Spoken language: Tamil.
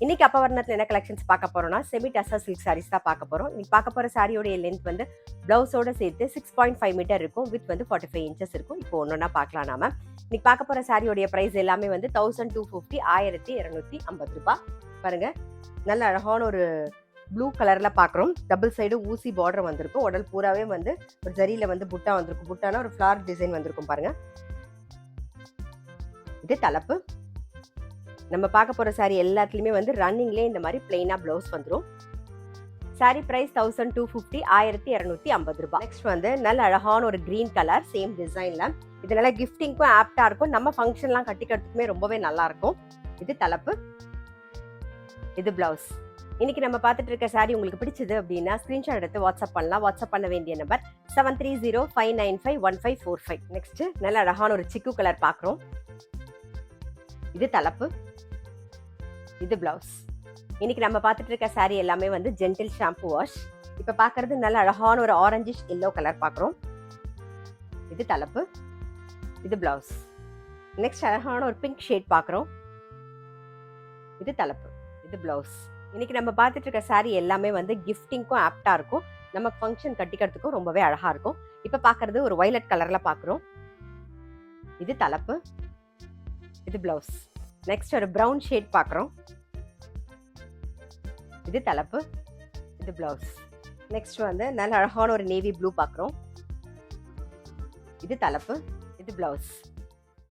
இன்னைக்கு அப்பவர்ணத்தில் என்ன கலெக்ஷன்ஸ் பார்க்க போறோம்னா செமி டசர் சில்க் சாரீஸ் தான் பார்க்க போறோம். இன்னைக்கு பார்க்க போற சாரியோடைய லென்த் வந்து பிளவுஸோட சேர்த்து 6.5 மீட்டர் இருக்கும். வித் வந்து 45 இன்ச்சஸ் இருக்கும். இப்போ ஒன்னொன்னா பார்க்கலாம் நாம. இன்னைக்கு பார்க்க போற சாரியோடைய பிரைஸ் எல்லாமே வந்து 1250 1250 ரூபாய். பாருங்க, நல்ல அழகான ஒரு ப்ளூ கலர்ல பாக்குறோம். டபுள் சைடு ஊசி பார்டர் வந்திருக்கும். உடல் பூராவே வந்து ஒரு ஜரியில வந்து புட்டா வந்திருக்கும். புட்டானா ஒரு ஃபிளார் டிசைன் வந்திருக்கும் பாருங்க. இது தலைப்பு. நம்ம பார்க்க போற சாரி எல்லாத்துலயுமே வந்து ரன்னிங்லேயே இந்த மாதிரி பிளெயினா பிளவுஸ் வந்துடும். சாரி பிரைஸ் 1250 1250 ரூபாய். நெக்ஸ்ட் வந்து நல்ல அழகான ஒரு கிரீன் கலர் சேம் டிசைன்ல. இது நல்ல கிஃப்டிங்க்கும் ஆப்டா இருக்கும். நம்ம ஃபங்க்ஷன்லாம் கட்டிக்கிறதுக்குமே ரொம்பவே நல்லா இருக்கும். இது தலைப்பு, இது பிளவுஸ். இன்னைக்கு நம்ம பார்த்துட்டு இருக்க சாரி உங்களுக்கு பிடிச்சது அப்படின்னா ஸ்கிரீன்ஷாட் எடுத்து வாட்ஸ்அப் பண்ணலாம். வாட்ஸ்அப் பண்ண வேண்டிய நம்பர் 7305951545. நெக்ஸ்ட் நல்ல அழகான ஒரு சிக்கு கலர் பார்க்குறோம். இது தலைப்பு, இது பிளவுஸ். இன்னைக்கு நம்ம பார்த்துட்டு இருக்க சாரி எல்லாமே வந்து ஜென்டில் ஷாம்பு வாஷ். இப்ப பாக்குறது நல்ல அழகான ஒரு ஆரஞ்சிஷ் எல்லோ கலர் பாக்குறோம். இது தலைப்பு, இது பிளவுஸ். நெக்ஸ்ட் அழகான ஒரு பிங்க் ஷேட் பாக்குறோம். இது தலைப்பு, இது பிளவுஸ். இன்னைக்கு நம்ம பார்த்துட்டு இருக்க சாரி எல்லாமே வந்து கிஃப்டிங்க்கும் ஆப்டா இருக்கும். நம்ம ஃபங்க்ஷன் கட்டிக்கிறதுக்கும் ரொம்பவே அழகா இருக்கும். இப்ப பாக்குறது ஒரு வயலட் கலர்ல பாக்குறோம். இது தலைப்பு, இது பிளவுஸ். நெக்ஸ்ட் ஒரு பிரவுன் ஷேட் பார்க்குறோம். இது தலைப்பு, இது பிளவுஸ். நெக்ஸ்ட் வந்து நல்ல அழகான ஒரு நேவி ப்ளூ பார்க்குறோம். இது தலைப்பு, இது பிளவுஸ்.